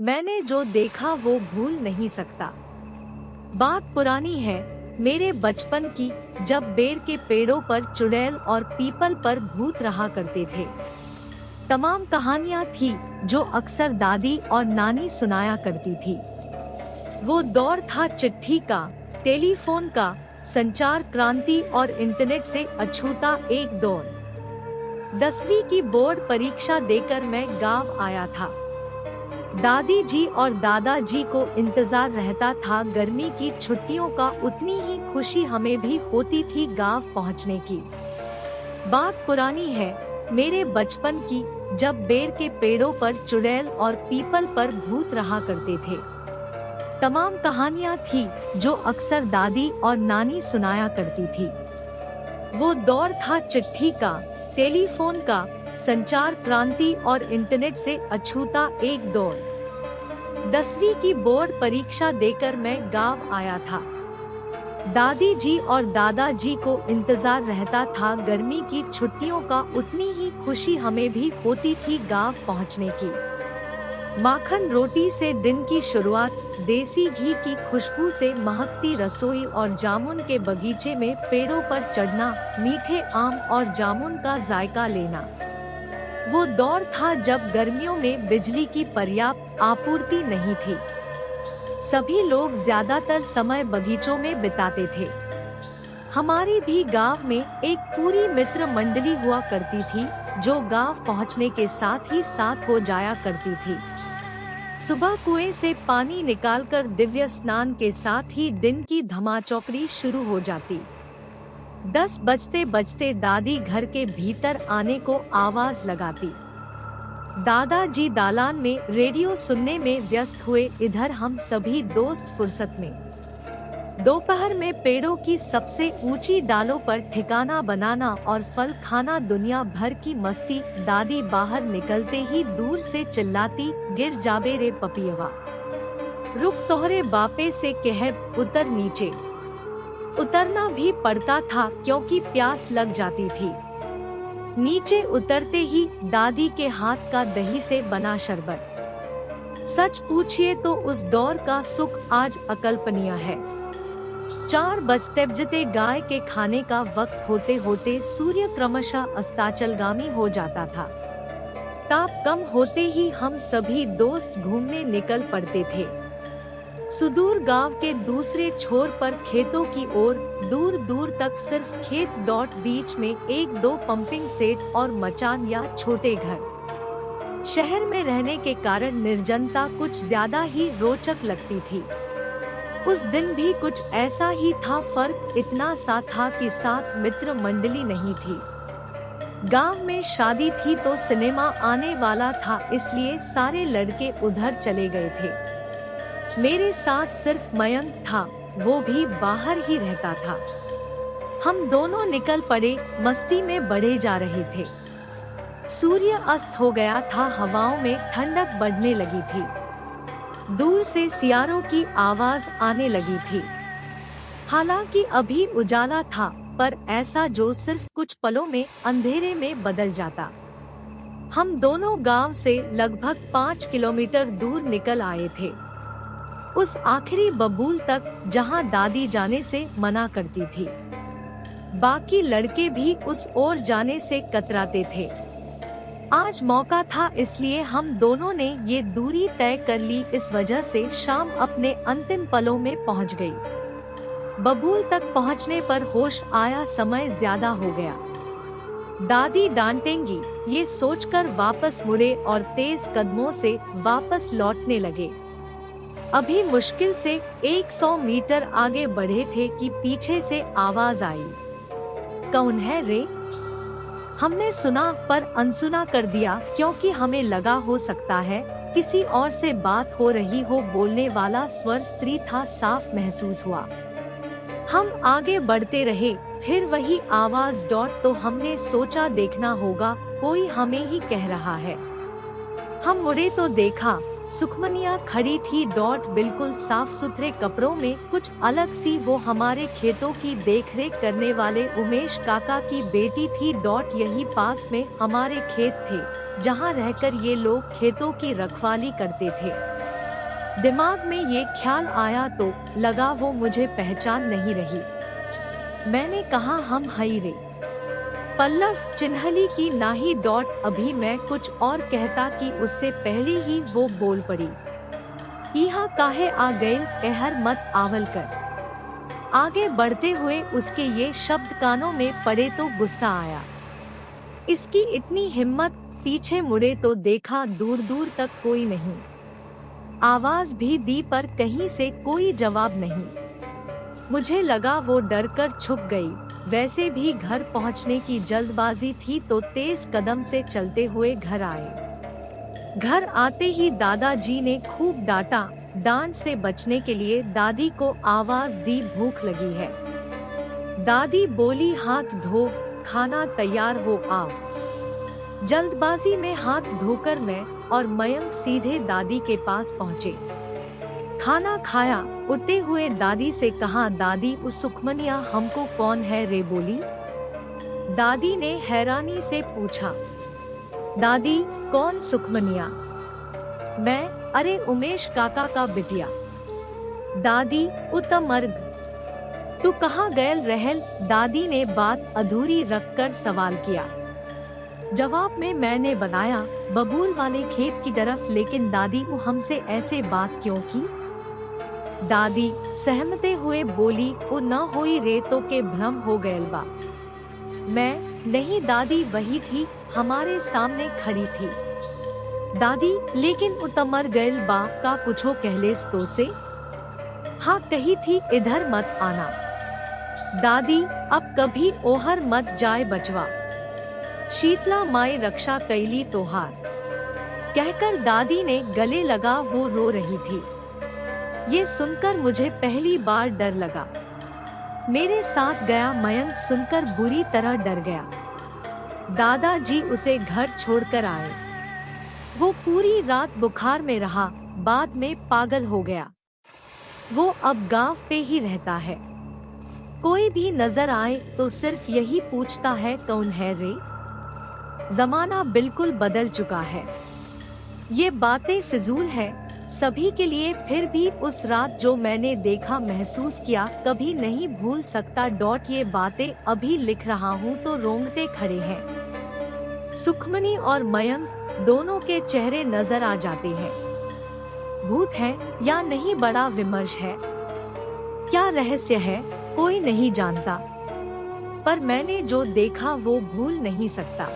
मैंने जो देखा वो भूल नहीं सकता। बात पुरानी है, मेरे बचपन की, जब बेर के पेड़ों पर चुड़ैल और पीपल पर भूत रहा करते थे। तमाम कहानियाँ थी जो अक्सर दादी और नानी सुनाया करती थी। वो दौर था चिट्ठी का, टेलीफोन का, संचार क्रांति और इंटरनेट से अछूता एक दौर। 10वीं की बोर्ड परीक्षा देकर मैं गांव आया था। दादी जी और दादाजी को इंतजार रहता था गर्मी की छुट्टियों का, उतनी ही खुशी हमें भी होती थी गांव पहुंचने की। बात पुरानी है, मेरे बचपन की, जब बेर के पेड़ों पर चुड़ैल और पीपल पर भूत रहा करते थे। तमाम कहानियाँ थी जो अक्सर दादी और नानी सुनाया करती थी। वो दौर था चिट्ठी का, टेलीफोन का, संचार क्रांति और इंटरनेट से अछूता एक दौर। 10वीं की बोर्ड परीक्षा देकर मैं गांव आया था। दादी जी और दादाजी को इंतजार रहता था गर्मी की छुट्टियों का, उतनी ही खुशी हमें भी होती थी गांव पहुंचने की। माखन रोटी से दिन की शुरुआत, देसी घी की खुशबू से महकती रसोई और जामुन के बगीचे में पेड़ों पर चढ़ना, मीठे आम और जामुन का जायका लेना। वो दौर था जब गर्मियों में बिजली की पर्याप्त आपूर्ति नहीं थी। सभी लोग ज्यादातर समय बगीचों में बिताते थे। हमारी भी गांव में एक पूरी मित्र मंडली हुआ करती थी जो गांव पहुंचने के साथ ही साथ हो जाया करती थी। सुबह कुएं से पानी निकालकर दिव्य स्नान के साथ ही दिन की धमाचौकड़ी शुरू हो जाती। 10 बजते बजते दादी घर के भीतर आने को आवाज लगाती। दादाजी दालान में रेडियो सुनने में व्यस्त हुए, इधर हम सभी दोस्त फुर्सत में। दोपहर में पेड़ों की सबसे ऊंची डालों पर ठिकाना बनाना और फल खाना दुनिया भर की मस्ती। दादी बाहर निकलते ही दूर से चिल्लाती, गिर जाबे रे पपियवा, रुक तोहरे बापे से कह, उतर नीचे। उतरना भी पड़ता था क्योंकि प्यास लग जाती थी। नीचे उतरते ही दादी के हाथ का दही से बना शरबत। सच पूछिए तो उस दौर का सुख आज अकल्पनीय है। 4 बजते गाय के खाने का वक्त होते होते सूर्य क्रमशः अस्ताचलगामी हो जाता था। ताप कम होते ही हम सभी दोस्त घूमने निकल पड़ते थे। सुदूर गांव के दूसरे छोर पर खेतों की ओर, दूर दूर तक सिर्फ खेत। बीच में 1-2 पंपिंग सेट और मचान या छोटे घर। शहर में रहने के कारण निर्जनता कुछ ज्यादा ही रोचक लगती थी। उस दिन भी कुछ ऐसा ही था, फर्क इतना सा था कि साथ मित्र मंडली नहीं थी। गांव में शादी थी तो सिनेमा आने वाला था, इसलिए सारे लड़के उधर चले गए थे। मेरे साथ सिर्फ मयंक था, वो भी बाहर ही रहता था। हम दोनों निकल पड़े, मस्ती में बढ़े जा रहे थे। सूर्य अस्त हो गया था, हवाओं में ठंडक बढ़ने लगी थी। दूर से सियारों की आवाज आने लगी थी। हालांकि अभी उजाला था, पर ऐसा जो सिर्फ कुछ पलों में अंधेरे में बदल जाता। हम दोनों गांव से लगभग 5 किलोमीटर दूर निकल आए थे, उस आखिरी बबूल तक जहां दादी जाने से मना करती थी। बाकी लड़के भी उस ओर जाने से कतराते थे। आज मौका था, इसलिए हम दोनों ने ये दूरी तय कर ली। इस वजह से शाम अपने अंतिम पलों में पहुंच गई। बबूल तक पहुंचने पर होश आया, समय ज्यादा हो गया। दादी डांटेंगी, ये सोचकर वापस मुड़े और तेज कदमों से वापस लौटने लगे। अभी मुश्किल से 100 मीटर आगे बढ़े थे कि पीछे से आवाज आई, कौन है रे? हमने सुना पर अनसुना कर दिया, क्योंकि हमें लगा हो सकता है किसी और से बात हो रही हो। बोलने वाला स्वर स्त्री था, साफ महसूस हुआ। हम आगे बढ़ते रहे, फिर वही आवाज। तो हमने सोचा देखना होगा, कोई हमें ही कह रहा है। हम मुड़े तो देखा, सुखमनिया खड़ी थी। बिल्कुल साफ सुथरे कपड़ों में, कुछ अलग सी। वो हमारे खेतों की देखरेख करने वाले उमेश काका की बेटी थी। यही पास में हमारे खेत थे, जहाँ रहकर ये लोग खेतों की रखवाली करते थे। दिमाग में ये ख्याल आया तो लगा वो मुझे पहचान नहीं रही। मैंने कहा हम हई रे। पल्लव चिन्हली की नाही डॉट। अभी मैं कुछ और कहता कि उससे पहले ही वो बोल पड़ी, यहाँ काहे आ गए एहर मत आवल कर। आगे बढ़ते हुए उसके ये शब्द कानों में पड़े तो गुस्सा आया। इसकी इतनी हिम्मत। पीछे मुड़े तो देखा दूर दूर तक कोई नहीं। आवाज भी दी पर कहीं से कोई जवाब नहीं। मुझे लगा वो डर कर छुप गई। वैसे भी घर पहुंचने की जल्दबाजी थी तो तेज कदम से चलते हुए घर आए। घर आते ही दादाजी ने खूब डांटा। डांट से बचने के लिए दादी को आवाज दी, भूख लगी है। दादी बोली हाथ धो, खाना तैयार हो आओ। जल्दबाजी में हाथ धोकर मैं और मयंक सीधे दादी के पास पहुँचे। खाना खाया। उठते हुए दादी से कहा, दादी उस सुखमनिया हमको कौन है रे बोली। दादी ने हैरानी से पूछा, दादी कौन सुखमनिया। मैं, अरे उमेश काका का बिटिया। दादी उतमर्ग। तू कहाँ गयल रहल। दादी ने बात अधूरी रखकर सवाल किया। जवाब में मैंने बताया, बबूल वाले खेत की तरफ। लेकिन दादी वो हमसे ऐसे बात क्यों की। दादी सहमते हुए बोली, वो न होई रे तो के भ्रम हो गयल बा। मैं, नहीं दादी वही थी, हमारे सामने खड़ी थी। दादी, लेकिन उतमर गयल बा का कुछो कहलेस तो से। हाँ कही थी इधर मत आना। दादी, अब कभी ओहर मत जाए बचवा। शीतला माई रक्षा कैली तोहार। कहकर दादी ने गले लगा। वो रो रही थी। ये सुनकर मुझे पहली बार डर लगा। मेरे साथ गया मयंक सुनकर बुरी तरह डर गया। दादाजी उसे घर छोड़कर आए। वो पूरी रात बुखार में रहा, बाद में पागल हो गया। वो अब गांव पे ही रहता है। कोई भी नजर आए तो सिर्फ यही पूछता है, कौन है रे। जमाना बिल्कुल बदल चुका है। ये बातें फिजूल है सभी के लिए। फिर भी उस रात जो मैंने देखा, महसूस किया, कभी नहीं भूल सकता। ये बातें अभी लिख रहा हूँ तो रोंगटे खड़े हैं। सुखमनी और मयंक दोनों के चेहरे नजर आ जाते हैं। भूत है या नहीं, बड़ा विमर्श है। क्या रहस्य है कोई नहीं जानता, पर मैंने जो देखा वो भूल नहीं सकता।